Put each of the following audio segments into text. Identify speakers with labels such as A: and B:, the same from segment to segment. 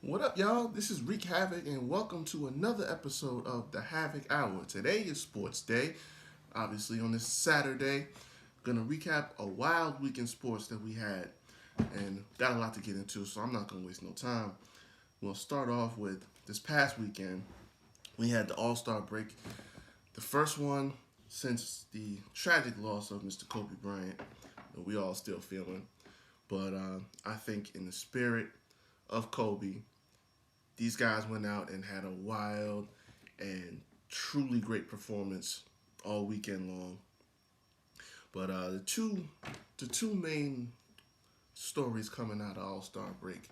A: What up, y'all? This is Wreak Havoc, and welcome to another episode of the Havoc Hour. Today is Sports Day. Obviously, on this Saturday, gonna recap a wild week in sports that we had, and got a lot to get into. So I'm not gonna waste no time. We'll start off with this past weekend. We had the All-Star break, the first one since the tragic loss of Mr. Kobe Bryant that we all still feeling. But I think in the spirit of Kobe, these guys went out and had a wild and truly great performance all weekend long. But the two main stories coming out of All Star break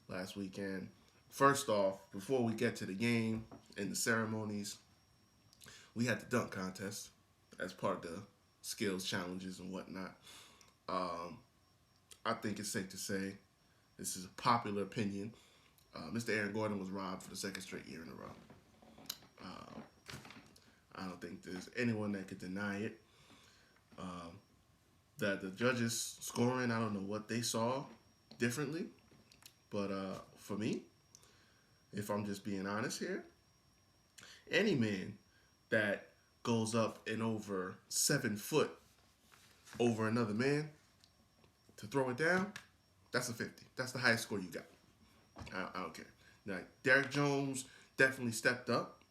A: last weekend. First off, before we get to the game and the ceremonies, we had the dunk contest as part of the skills challenges and whatnot. Um, I think it's safe to say this is a popular opinion. Mr. Aaron Gordon was robbed for the second straight year in a row. Uh, I don't think there's anyone that could deny it. Um, that the judges scoring, I don't know what they saw differently, but for me, if I'm just being honest here, any man that goes up and over 7 foot over another man to throw it down, that's a 50. That's the highest score you got. I don't care. Now, Derek Jones definitely stepped up,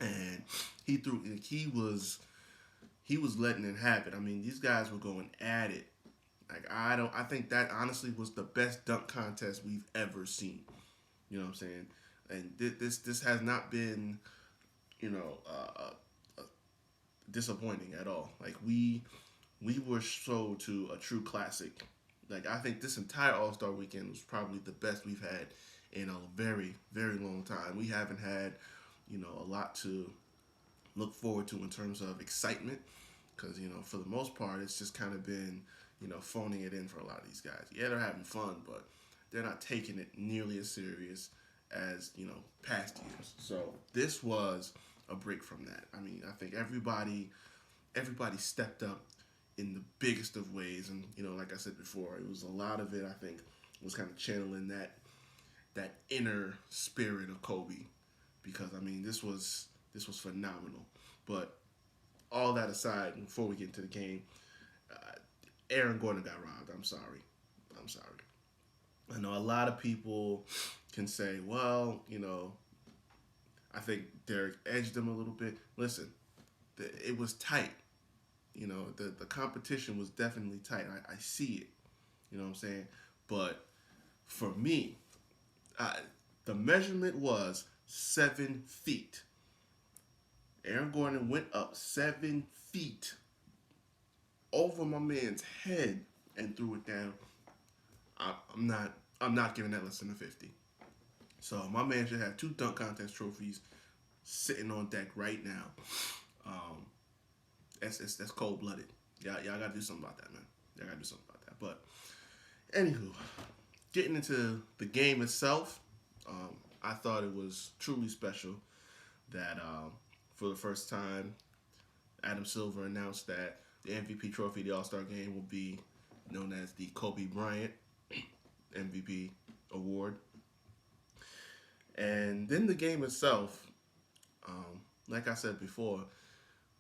A: and he threw. He was letting it happen. I mean, these guys were going at it. Like I think that honestly was the best dunk contest we've ever seen. You know what I'm saying? And this has not been, you know, disappointing at all. Like we were sold to a true classic. Like I think this entire All Star weekend was probably the best we've had in a very very long time. We haven't had, a lot to look forward to in terms of excitement, because for the most part it's just kind of been phoning it in for a lot of these guys. Yeah, they're having fun, but they're not taking it nearly as serious as past years. So this was a break from that. I mean, I think everybody stepped up in the biggest of ways, and like I said before, it was a lot of it. I think was kind of channeling that inner spirit of Kobe, because I mean this was phenomenal. But all that aside, before we get into the game, Aaron Gordon got robbed. I'm sorry. I'm sorry. I know a lot of people can say, well, I think Derek edged him a little bit. Listen, it was tight. The competition was definitely tight. I see it. You know what I'm saying? But for me, the measurement was 7 feet. Aaron Gordon went up 7 feet over my man's head and threw it down. I'm not giving that less than a 50. So my man should have two dunk contest trophies sitting on deck right now. Um, that's cold blooded. Y'all gotta do something about that, man. Y'all gotta do something about that. But anywho, getting into the game itself, I thought it was truly special that for the first time, Adam Silver announced that the MVP trophy of the All Star game will be known as the Kobe Bryant MVP award. And then the game itself, like I said before,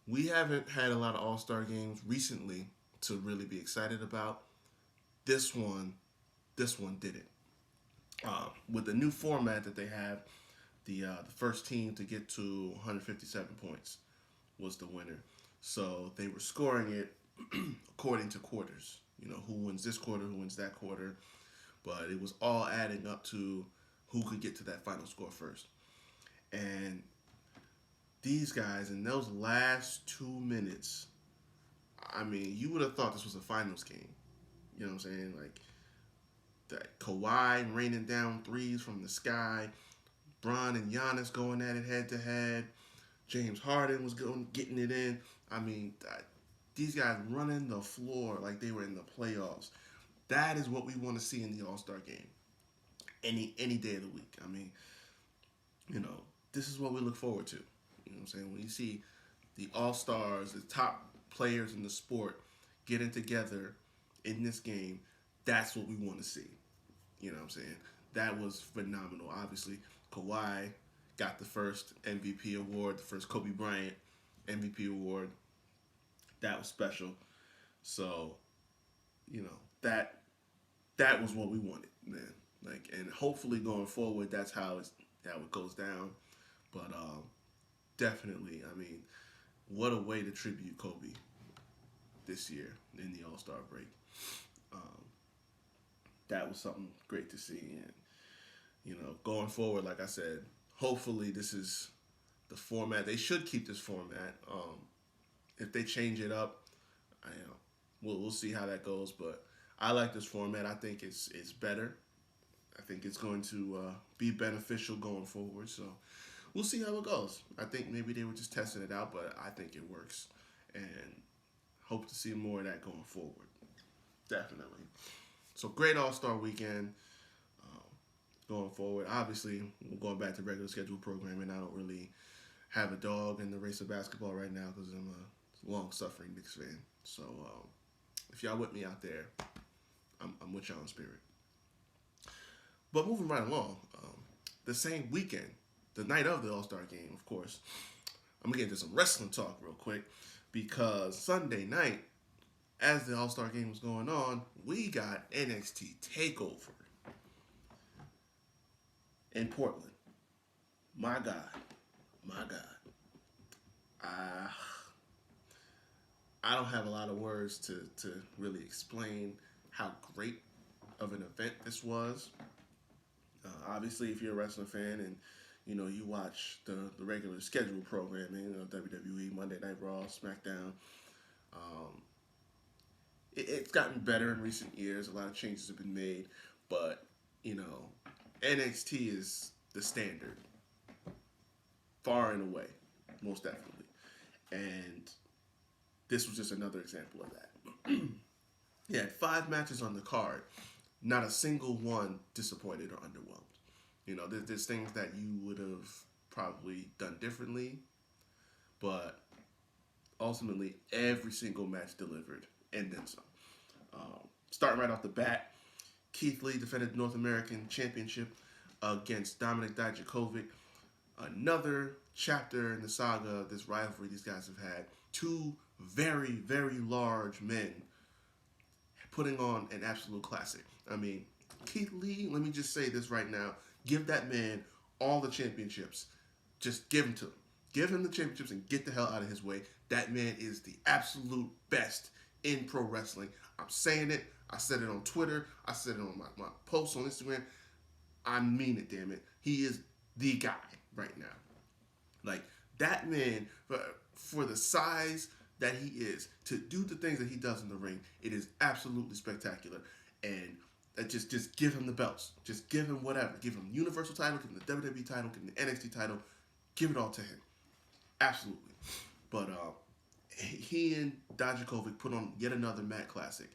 A: we haven't had a lot of All Star games recently to really be excited about. This one, didn't. With the new format that they have, the first team to get to 157 points was the winner. So they were scoring it according to quarters. Who wins this quarter, who wins that quarter. But it was all adding up to who could get to that final score first. And these guys, in those last 2 minutes, I mean, you would have thought this was a finals game. You know what I'm saying? Like, that Kawhi raining down threes from the sky, Bron and Giannis going at it head to head, James Harden was getting it in. I mean, these guys running the floor like they were in the playoffs. That is what we want to see in the All Star game. Any day of the week. I mean, this is what we look forward to. You know what I'm saying? When you see the All Stars, the top players in the sport getting together in this game, that's what we want to see. You know what I'm saying? that was phenomenal. Obviously, Kawhi got the first MVP award, the first Kobe Bryant MVP award. That was special. So, that was what we wanted, man. Like, and hopefully going forward, that's how it goes down. But definitely, I mean, what a way to tribute Kobe this year in the All Star break. Um, that was something great to see, and going forward, like I said, hopefully this is the format. They should keep this format. If they change it up, we'll see how that goes. But I like this format. I think it's better. I think it's going to be beneficial going forward. So we'll see how it goes. I think maybe they were just testing it out, but I think it works, and hope to see more of that going forward. Definitely. So great All-Star weekend going forward. Obviously, we're going back to regular schedule programming. I don't really have a dog in the race of basketball right now because I'm a long-suffering Knicks fan. So if y'all with me out there, I'm with y'all in spirit. But moving right along, the same weekend, the night of the All-Star game, of course, I'm going to get into some wrestling talk real quick because Sunday night, as the All-Star game was going on, we got NXT Takeover in Portland. My God. I don't have a lot of words to really explain how great of an event this was. Obviously, if you're a wrestling fan and you watch the regular scheduled programming, WWE, Monday Night Raw, SmackDown, it's gotten better in recent years. A lot of changes have been made, but NXT is the standard, far and away, most definitely. And this was just another example of that. He had 5 matches on the card. Not a single one disappointed or underwhelmed. There's things that you would have probably done differently, but ultimately every single match delivered and then some. Starting right off the bat, Keith Lee defended the North American Championship against Dominik Dijakovic. Another chapter in the saga of this rivalry these guys have had. 2 very, very large men putting on an absolute classic. I mean, Keith Lee, let me just say this right now. Give that man all the championships. Just give them to him. Give him the championships and get the hell out of his way. That man is the absolute best in pro wrestling. I'm saying it. I said it on Twitter. I said it on my posts on Instagram. I mean it, damn it. He is the guy right now. Like, that man, for the size that he is, to do the things that he does in the ring, it is absolutely spectacular. And just give him the belts. Just give him whatever. Give him the Universal title, give him the WWE title, give him the NXT title. Give it all to him. Absolutely. But he and Dijakovic put on yet another Mat Classic.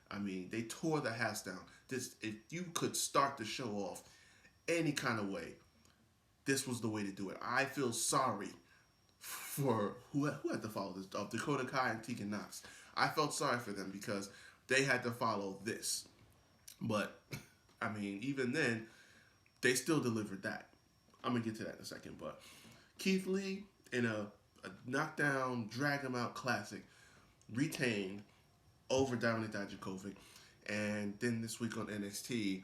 A: I mean, they tore the house down. If you could start the show off any kind of way, this was the way to do it. I feel sorry for who had to follow this, Dakota Kai and Tegan Nox. I felt sorry for them because they had to follow this. But, I mean, even then, they still delivered that. I'm going to get to that in a second. But Keith Lee, in a knockdown, drag him out classic, retained over Dominik Dijakovic. And then this week on NXT,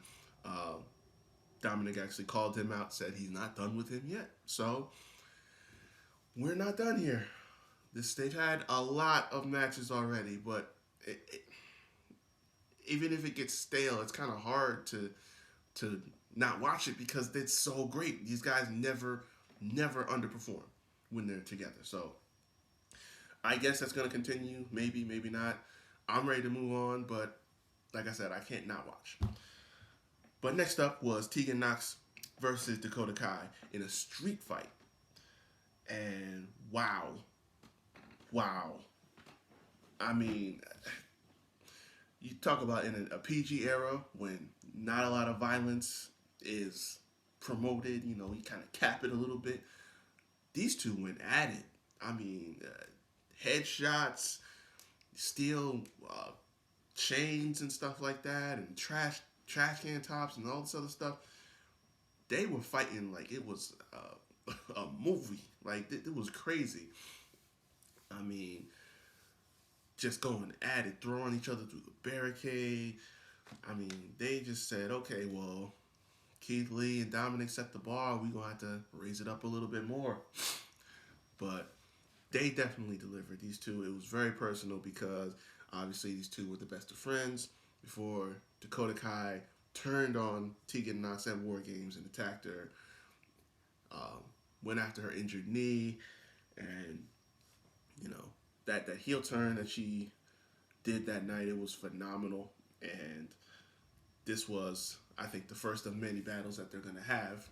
A: Dominik actually called him out, said he's not done with him yet. So, we're not done here. They've had a lot of matches already, but even if it gets stale, it's kind of hard to not watch it because it's so great. These guys never underperform when they're together. So I guess that's going to continue. Maybe, maybe not. I'm ready to move on, but like I said, I can't not watch. But next up was Tegan Nox versus Dakota Kai in a street fight. And wow. I mean, you talk about in a PG era when not a lot of violence is promoted, you kind of cap it a little bit. These two went at it. I mean, headshots, steel chains and stuff like that, and trash can tops and all this other stuff. they were fighting like it was a movie. Like it was crazy. I mean, just going at it, throwing each other through the barricade. I mean, they just said, okay, well, Keith Lee and Dominic set the bar. We're going to have to raise it up a little bit more. But they definitely delivered, these two. It was very personal because obviously these two were the best of friends before Dakota Kai turned on Tegan Knox at War Games and attacked her, went after her injured knee, and, you know, that heel turn that she did that night, it was phenomenal. And this was, I think, the first of many battles that they're going to have.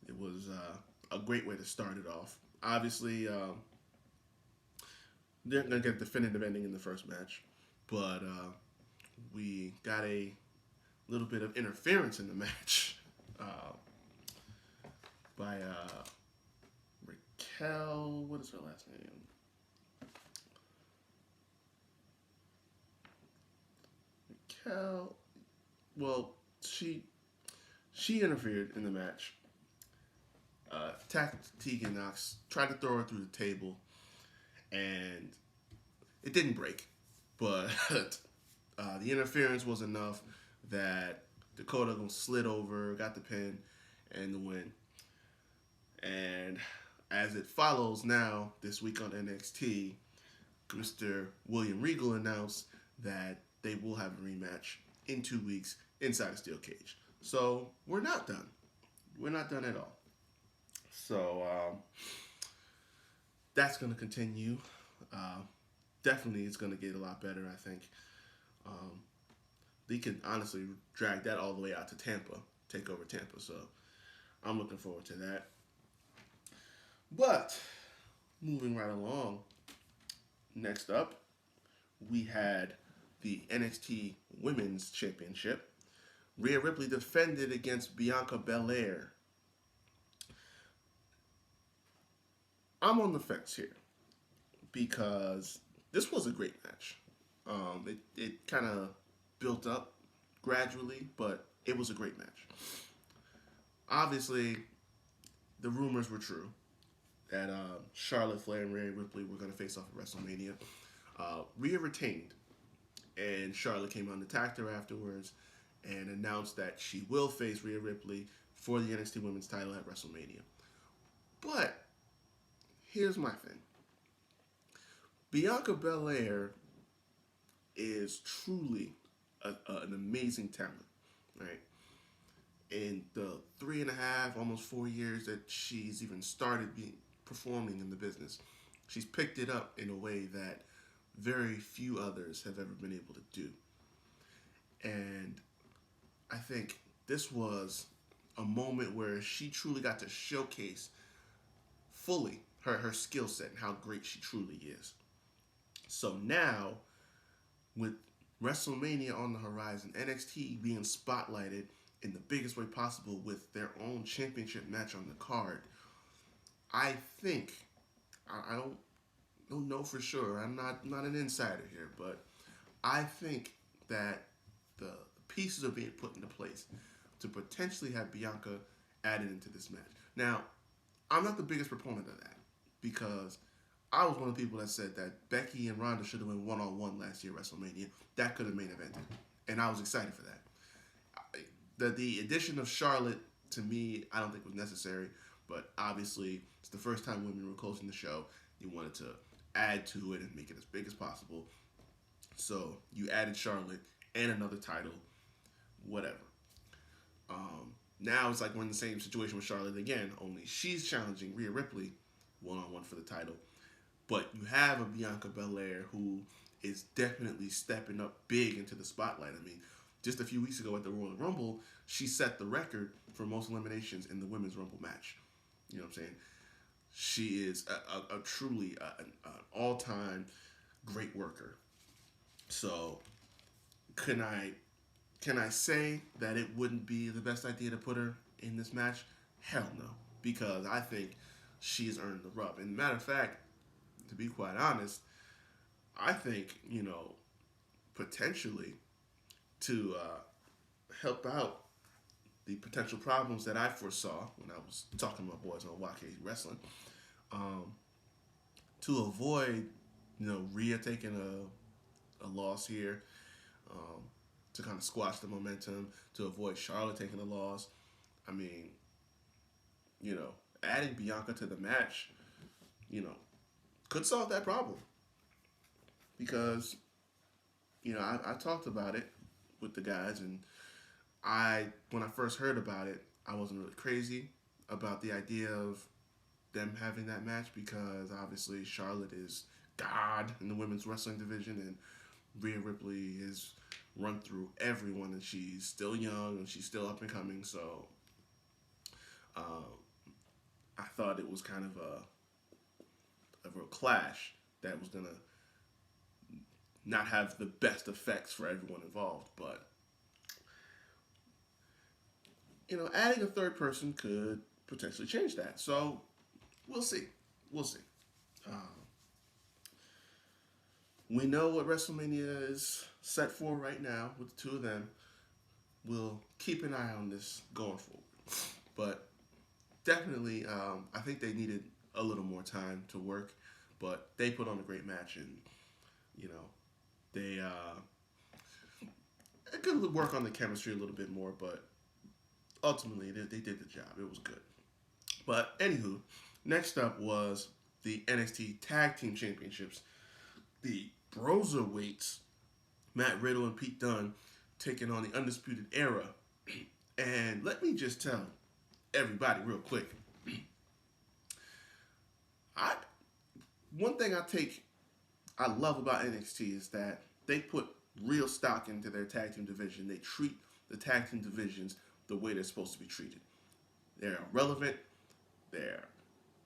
A: It was a great way to start it off. Obviously, they're going to get a definitive ending in the first match, but we got a little bit of interference in the match by Raquel. What is her last name? Raquel. Well, she interfered in the match. Attacked Tegan Knox, tried to throw her through the table, and it didn't break. But the interference was enough that Dakota slid over, got the pin, and the win. And as it follows now, this week on NXT, Mr. William Regal announced that they will have a rematch in 2 weeks inside a steel cage. So we're not done. We're not done at all. So that's going to continue. Definitely it's going to get a lot better, I think. They could honestly drag that all the way out to Tampa, Takeover Tampa. So I'm looking forward to that. But moving right along, next up, we had the NXT Women's Championship. Rhea Ripley defended against Bianca Belair. I'm on the fence here because this was a great match. It kind of built up gradually, but it was a great match. Obviously, the rumors were true that Charlotte Flair and Rhea Ripley were going to face off at WrestleMania. Rhea retained, and Charlotte came on and attacked her afterwards and announced that she will face Rhea Ripley for the NXT Women's title at WrestleMania. But here's my thing. Bianca Belair is truly an amazing talent, right? In the 3.5, almost 4 years that she's even started performing in the business, she's picked it up in a way that very few others have ever been able to do. And I think this was a moment where she truly got to showcase fully her skill set and how great she truly is. So now, with WrestleMania on the horizon, NXT being spotlighted in the biggest way possible with their own championship match on the card, I think, I don't know for sure, I'm not an insider here, but I think that the pieces are being put into place to potentially have Bianca added into this match. Now, I'm not the biggest proponent of that because I was one of the people that said that Becky and Ronda should have went one-on-one last year at WrestleMania. That could have main evented, and I was excited for that. The addition of Charlotte, to me, I don't think was necessary, but obviously it's the first time women were closing the show. You wanted to add to it and make it as big as possible. So you added Charlotte and another title, whatever. Now it's like we're in the same situation with Charlotte again, only she's challenging Rhea Ripley one-on-one for the title. But you have a Bianca Belair who is definitely stepping up big into the spotlight. I mean, just a few weeks ago at the Royal Rumble, she set the record for most eliminations in the Women's Rumble match. You know what I'm saying? She is a truly an all-time great worker. So, can I say that it wouldn't be the best idea to put her in this match? Hell no, because I think she's earned the rub. And matter of fact, to be quite honest, I think, potentially to help out the potential problems that I foresaw when I was talking to my boys on YK Wrestling, um, to avoid, Rhea taking a loss here, um, to kind of squash the momentum, to avoid Charlotte taking a loss. I mean, adding Bianca to the match, you know, could solve that problem because, I talked about it with the guys, and when I first heard about it, I wasn't really crazy about the idea of them having that match because obviously Charlotte is God in the women's wrestling division, and Rhea Ripley is run through everyone, and she's still young and she's still up and coming. So uh, I thought it was kind of a real clash that was gonna not have the best effects for everyone involved. But adding a third person could potentially change that. So we'll see. We'll see. Um, we know what WrestleMania is set for right now with the two of them. We'll keep an eye on this going forward. But definitely, I think they needed a little more time to work, but they put on a great match, and they could work on the chemistry a little bit more, but ultimately they did the job. It was good. But anywho, next up was the NXT Tag Team Championships. The Broserweights, Matt Riddle and Pete Dunne, taking on the Undisputed Era. And let me just tell everybody real quick. One thing I love about NXT is that they put real stock into their tag team division. They treat the tag team divisions the way they're supposed to be treated. They're relevant, they're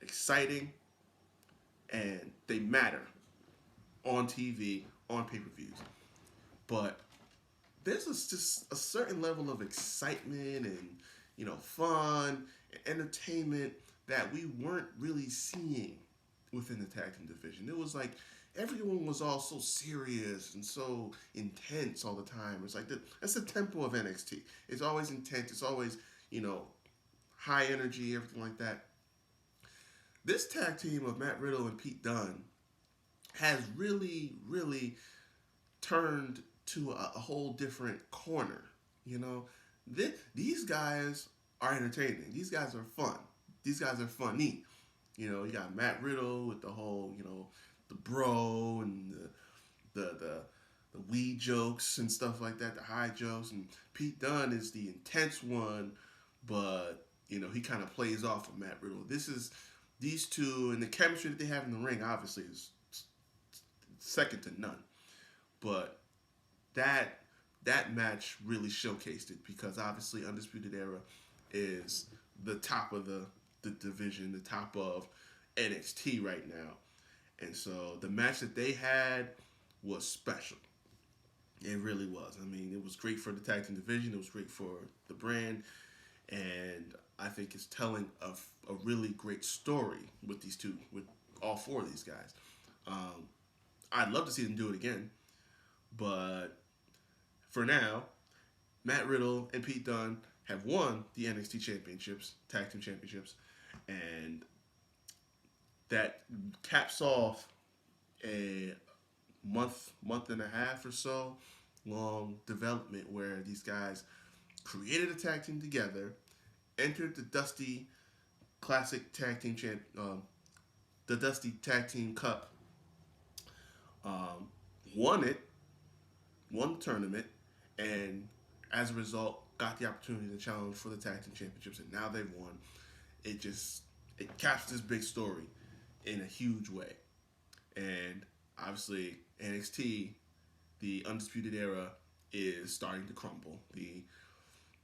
A: exciting, and they matter on TV, on pay-per-views. But there's just a certain level of excitement and, fun and entertainment that we weren't really seeing within the tag team division. It was like everyone was all so serious and so intense all the time. It's like that's the tempo of NXT. It's always intense. It's always, high energy, everything like that. This tag team of Matt Riddle and Pete Dunne has really, really turned to a whole different corner. These guys are entertaining. These guys are fun. These guys are funny. You got Matt Riddle with the whole, the bro and the weed jokes and stuff like that, the high jokes. And Pete Dunne is the intense one, but he kind of plays off of Matt Riddle. These two, and the chemistry that they have in the ring obviously is second to none. But that match really showcased it because obviously Undisputed Era is the top of the division, the top of NXT right now. And so the match that they had was special. It really was. I mean, it was great for the tag team division. It was great for the brand. And I think it's telling of a really great story with these two, with all four of these guys. I'd love to see them do it again. But for now, Matt Riddle and Pete Dunne have won the NXT championships, tag team championships. And that caps off a month and a half or so long development where these guys created a tag team together, entered the Dusty Classic Tag Team the Dusty Tag Team Cup, won the tournament, and as a result, got the opportunity to challenge for the tag team championships, and now they've won. It caps this big story in a huge way, and obviously NXT, the Undisputed Era, is starting to crumble.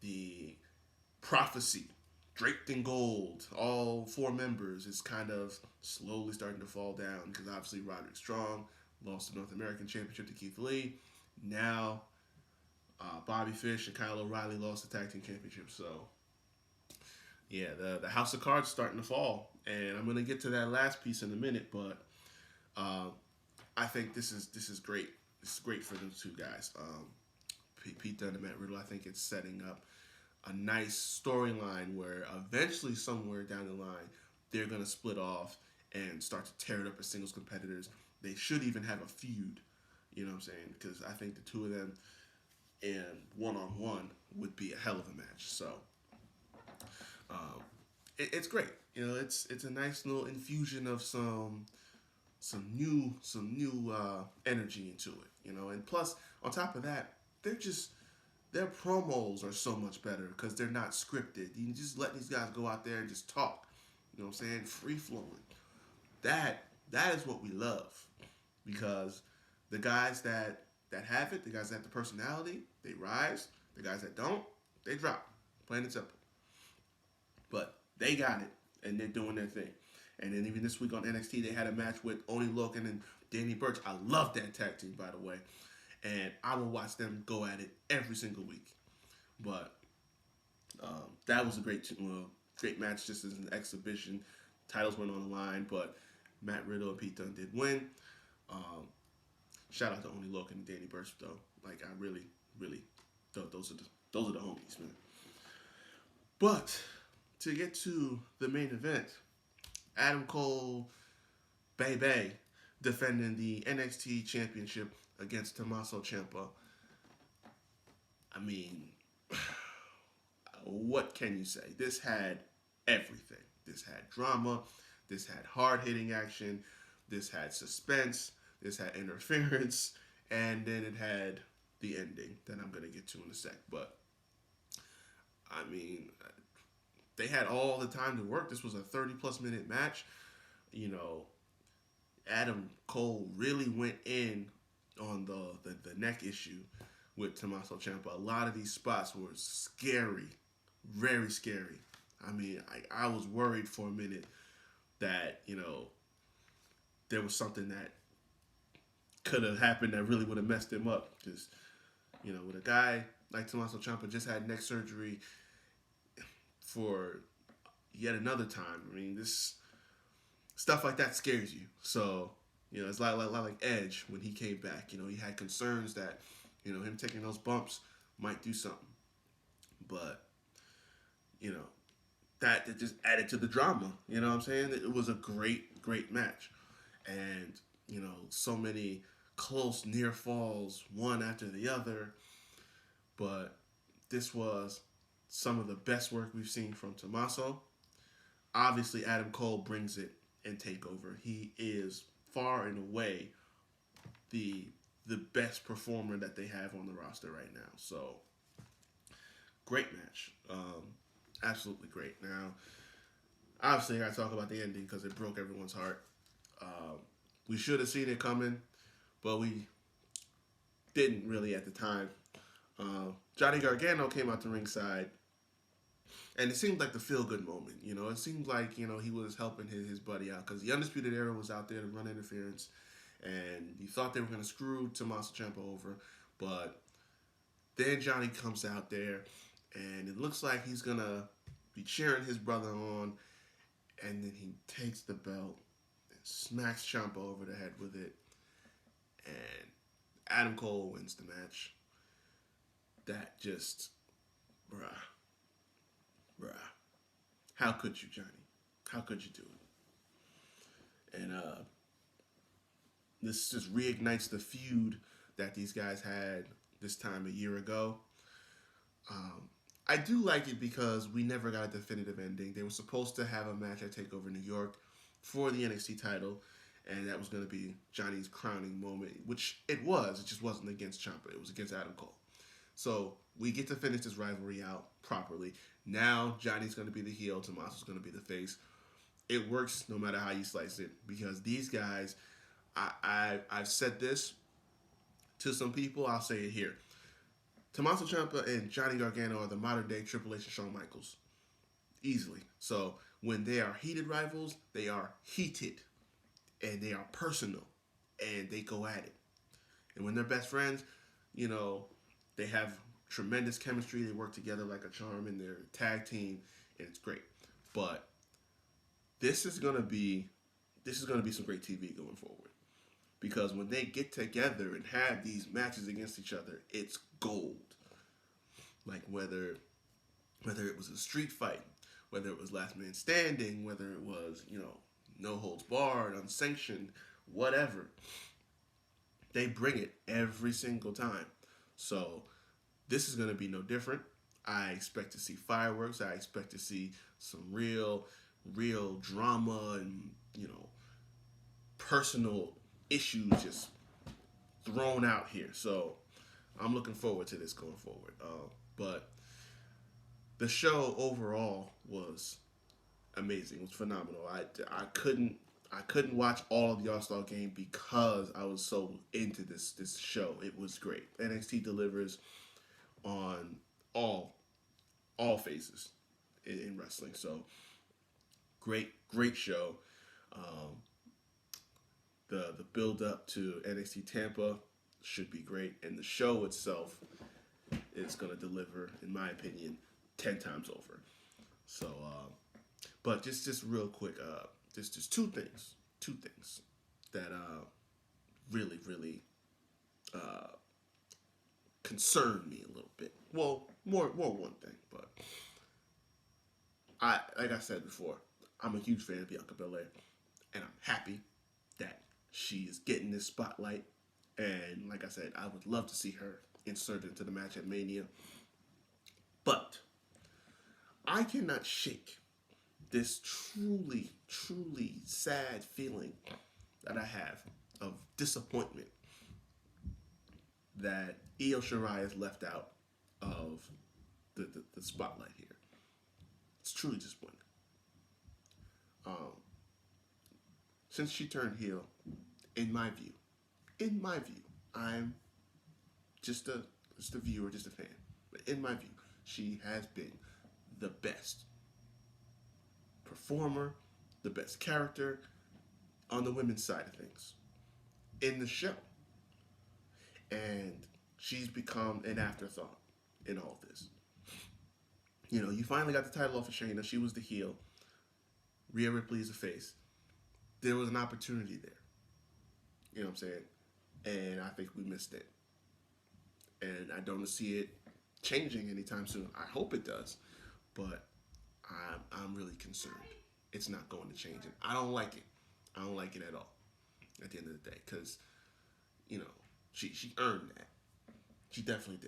A: The prophecy, draped in gold, all four members, is kind of slowly starting to fall down because obviously Roderick Strong lost the North American Championship to Keith Lee. Now, Bobby Fish and Kyle O'Reilly lost the Tag Team Championship. So, yeah, the House of Cards starting to fall. And I'm going to get to that last piece in a minute, but I think this is great. This is great for those two guys. Pete Dunne and Matt Riddle. I think it's setting up a nice storyline where eventually somewhere down the line they're gonna split off and start to tear it up as singles competitors. They should even have a feud. You know what I'm saying? Because I think the two of them in one-on-one would be a hell of a match. So it's great. You know, it's a nice little infusion of some new energy into it. You know, and plus on top of that, they're just their promos are so much better because they're not scripted. You can just let these guys go out there and just talk. You know what I'm saying? Free flowing. That is what we love because the guys that have it, the guys that have the personality, they rise. The guys that don't, they drop. Plain and simple. But they got it, and they're doing their thing. And then even this week on NXT, they had a match with Oni Logan and Danny Burch. I love that tag team, by the way. And I will watch them go at it every single week. But that was a great match just as an exhibition. Titles went on the line, but Matt Riddle and Pete Dunne did win. Shout out to Oni Logan and Danny Burch, though. Like, I really, really thought those are the homies, man. But to get to the main event, Adam Cole, Bay, defending the NXT Championship against Tommaso Ciampa. I mean, what can you say? This had everything. This had drama. This had hard-hitting action. This had suspense. This had interference. And then it had the ending that I'm going to get to in a sec. But, I mean, they had all the time to work. This was a 30-plus minute match. You know, Adam Cole really went in on the neck issue with Tommaso Ciampa. A lot of these spots were scary, very scary. I mean, I was worried for a minute that, you know, there was something that could have happened that really would have messed him up. Because, you know, with a guy like Tommaso Ciampa just had neck surgery for yet another time. I mean, this stuff like that scares you. So, you know, it's like Edge when he came back. You know, he had concerns that, you know, him taking those bumps might do something. But, you know, that just added to the drama. You know what I'm saying? It was a great match. And, you know, so many close near falls, one after the other. But this was some of the best work we've seen from Tommaso. Obviously, Adam Cole brings it in Takeover. He is far and away the best performer that they have on the roster right now. So, great match. Absolutely great. Now, obviously, I got to talk about the ending because it broke everyone's heart. We should have seen it coming, but we didn't really at the time. Johnny Gargano came out to ringside, and it seemed like the feel-good moment. You know, it seemed like, you know, he was helping his buddy out because the Undisputed Era was out there to run interference, and you thought they were going to screw Tommaso Ciampa over, but then Johnny comes out there, and it looks like he's going to be cheering his brother on, and then he takes the belt and smacks Ciampa over the head with it, and Adam Cole wins the match. That just, bruh. How could you, Johnny? How could you do it? And this just reignites the feud that these guys had this time a year ago. I do like it because we never got a definitive ending. They were supposed to have a match at TakeOver New York for the NXT title, and that was going to be Johnny's crowning moment, which it was. It just wasn't against Ciampa. It was against Adam Cole. So we get to finish this rivalry out properly. Now Johnny's going to be the heel. Tommaso's going to be the face. It works no matter how you slice it because these guys, I've said this to some people. I'll say it here. Tommaso Ciampa and Johnny Gargano are the modern day Triple H and Shawn Michaels. Easily. So when they are heated rivals, they are heated. And they are personal. And they go at it. And when they're best friends, you know, they have tremendous chemistry. They work together like a charm in their tag team, and it's great. But this is gonna be some great TV going forward. Because when they get together and have these matches against each other, it's gold. Like whether whether it was a street fight, whether it was last man standing, whether it was, no holds barred, unsanctioned, whatever. They bring it every single time. So this is going to be no different. I expect to see fireworks. I expect to see some real drama and, personal issues just thrown out here. So I'm looking forward to this going forward. But the show overall was amazing. It was phenomenal. I couldn't watch all of the All-Star game because I was so into this show. It was great. NXT delivers on all phases in wrestling. So great show. The build up to NXT Tampa should be great, and the show itself is going to deliver, in my opinion, 10 times over. So, but just real quick, just two things that really concern me a little bit. Well, more one thing, but like I said before, I'm a huge fan of Bianca Belair, and I'm happy that she is getting this spotlight. And like I said, I would love to see her inserted into the match at Mania. But I cannot shake this truly sad feeling that I have of disappointment that Io Shirai is left out of the spotlight here. It's truly disappointing. Since she turned heel, in my view, I'm just a viewer, just a fan. But in my view, she has been the best performer, the best character on the women's side of things in the show. And she's become an afterthought in all of this. You finally got the title off of Shayna. She was the heel. Rhea Ripley is the face. There was an opportunity there. You know what I'm saying? And I think we missed it. And I don't see it changing anytime soon. I hope it does. But I'm really concerned. It's not going to change. And I don't like it. I don't like it at all at the end of the day. Because, she earned that. She definitely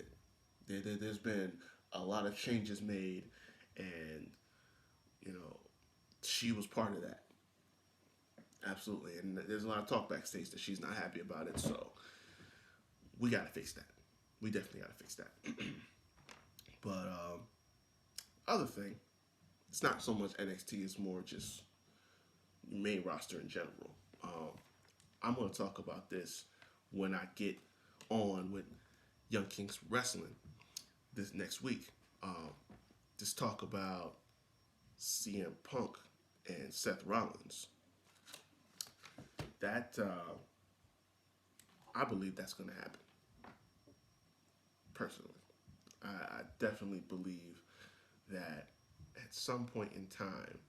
A: did. There's been a lot of changes made. And, she was part of that. Absolutely. And there's a lot of talk backstage that she's not happy about it. So we got to fix that. We definitely got to fix that. But other thing, it's not so much NXT. It's more just main roster in general. I'm going to talk about this when I get on with Young Kings Wrestling this next week. Just talk about CM Punk and Seth Rollins. That, I believe that's going to happen. Personally. I definitely believe that at some point in time,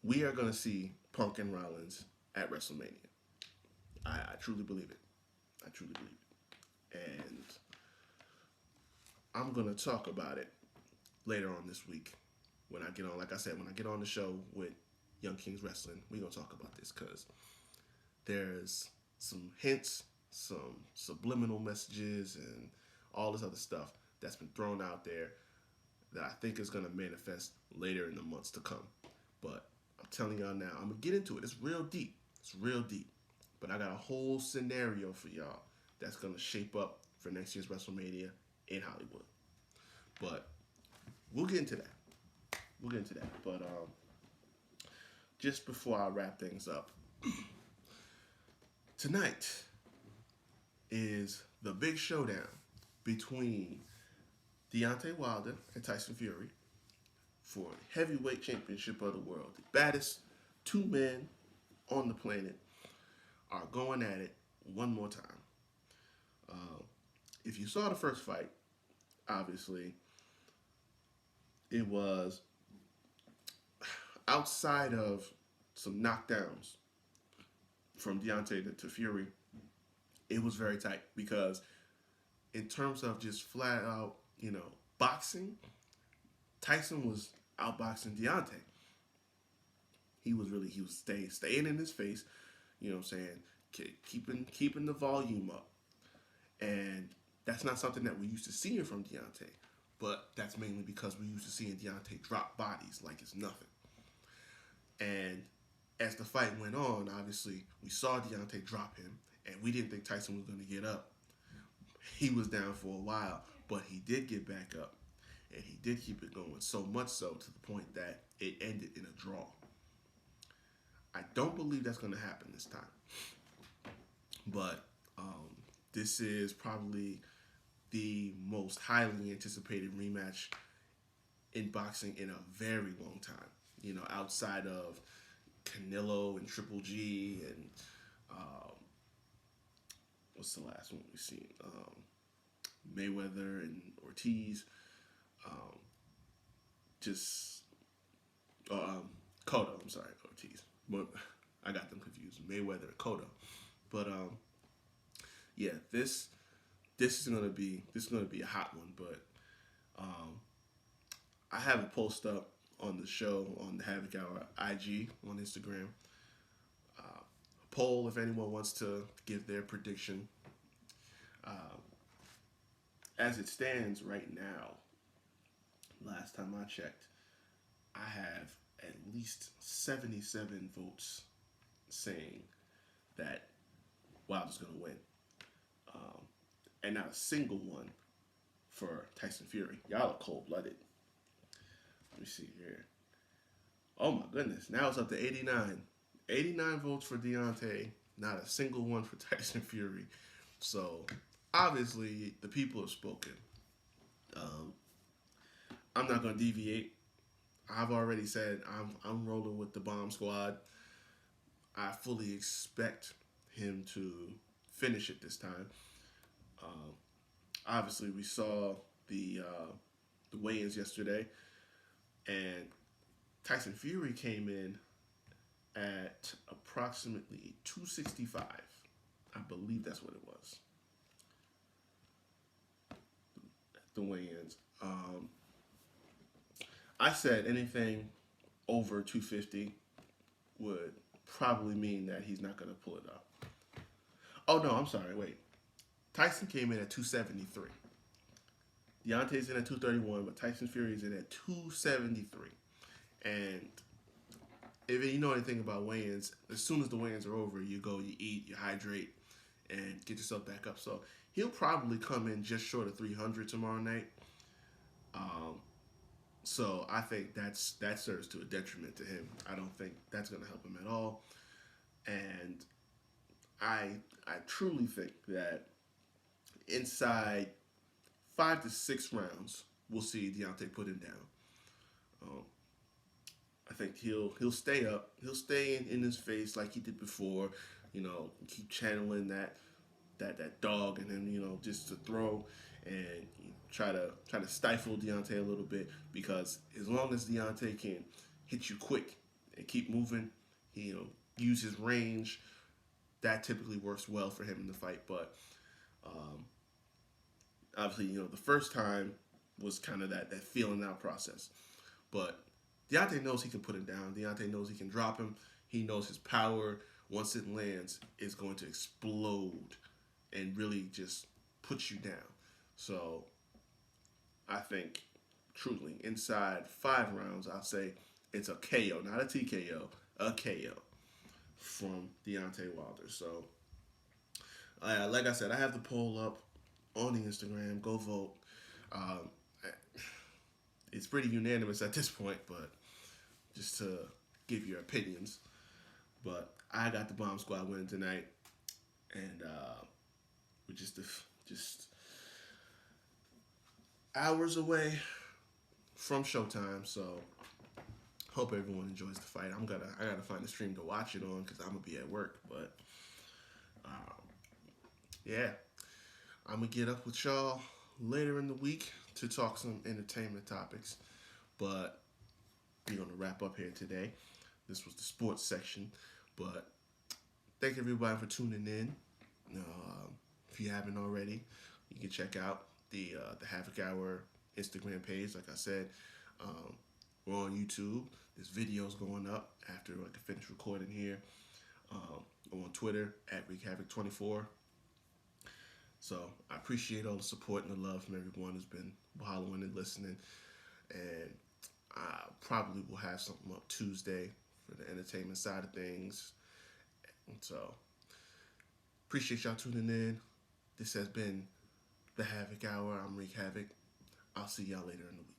A: we are going to see Punk and Rollins at WrestleMania. I truly believe it. I truly believe it. And I'm going to talk about it later on this week when I get on, like I said, when I get on the show with Young Kings Wrestling, we're going to talk about this because there's some hints, some subliminal messages, and all this other stuff that's been thrown out there that I think is going to manifest later in the months to come. But I'm telling y'all now, I'm going to get into it. It's real deep. It's real deep. But I got a whole scenario for y'all that's going to shape up for next year's WrestleMania in Hollywood. But we'll get into that. But just before I wrap things up, tonight is the big showdown between Deontay Wilder and Tyson Fury for the heavyweight championship of the world. The baddest two men on the planet are going at it one more time. If you saw the first fight, obviously, it was outside of some knockdowns from Deontay to Fury. It was very tight because in terms of just flat out, boxing, Tyson was outboxing Deontay. He was staying in his face, you know what I'm saying, keeping the volume up. And that's not something that we're used to seeing from Deontay. But that's mainly because we're used to seeing Deontay drop bodies like it's nothing. And as the fight went on, obviously, we saw Deontay drop him, and we didn't think Tyson was going to get up. He was down for a while, but he did get back up, and he did keep it going, so much so to the point that it ended in a draw. I don't believe that's going to happen this time. But this is probably the most highly anticipated rematch in boxing in a very long time. You know, outside of Canelo and Triple G and what's the last one we've seen? Mayweather and Ortiz. Cotto. I'm sorry, Ortiz. But I got them confused. Mayweather and Cotto. But yeah, this is gonna be a hot one. But I have a post up on the show on the Havoc Hour IG on Instagram. Poll if anyone wants to give their prediction. As it stands right now, last time I checked, I have at least 77 votes saying that Wilder's going to win. And not a single one for Tyson Fury. Y'all are cold-blooded. Let me see here. Oh my goodness. Now it's up to 89. 89 votes for Deontay. Not a single one for Tyson Fury. So, obviously, the people have spoken. I'm not going to deviate. I've already said I'm rolling with the Bomb Squad. I fully expect him to finish it this time. Obviously, we saw the weigh-ins yesterday, and Tyson Fury came in at approximately 265. I believe that's what it was. The weigh-ins. I said anything over 250 would probably mean that he's not going to pull it up. Oh, no, I'm sorry. Wait. Tyson came in at 273. Deontay's in at 231, but Tyson Fury's in at 273. And if you know anything about weigh-ins, as soon as the weigh-ins are over, you go, you eat, you hydrate, and get yourself back up. So he'll probably come in just short of 300 tomorrow night. So I think that serves to a detriment to him. I don't think that's going to help him at all. And I truly think that inside 5 to 6 rounds, we'll see Deontay put him down. I think he'll stay up. He'll stay in his face like he did before. You know, keep channeling that dog, and then, you know, just to throw and try to stifle Deontay a little bit, because as long as Deontay can hit you quick and keep moving, he, use his range, that typically works well for him in the fight. But obviously, the first time was kind of that feeling out process. But Deontay knows he can put him down. Deontay knows he can drop him. He knows his power, once it lands, is going to explode and really just put you down. So I think, truly, inside 5 rounds, I'll say it's a KO, not a TKO, a KO from Deontay Wilder. So, like I said, I have the poll up on the Instagram. Go vote. It's pretty unanimous at this point, but just to give your opinions. But I got the Bomb Squad winning tonight, and we're just hours away from showtime. So hope everyone enjoys the fight. I gotta find a stream to watch it on because I'm gonna be at work. But yeah, I'm gonna get up with y'all later in the week to talk some entertainment topics. But we're gonna wrap up here today. This was the sports section, but thank everybody for tuning in. If you haven't already, you can check out the Havoc Hour Instagram page. Like I said, we're on YouTube. This video's going up after I can finish recording here. I'm on Twitter at WreakHavoc24. So I appreciate all the support and the love from everyone who's been following and listening. And I probably will have something up Tuesday for the entertainment side of things. And so appreciate y'all tuning in. This has been the Havoc Hour. I'm Wreak Havoc. I'll see y'all later in the week.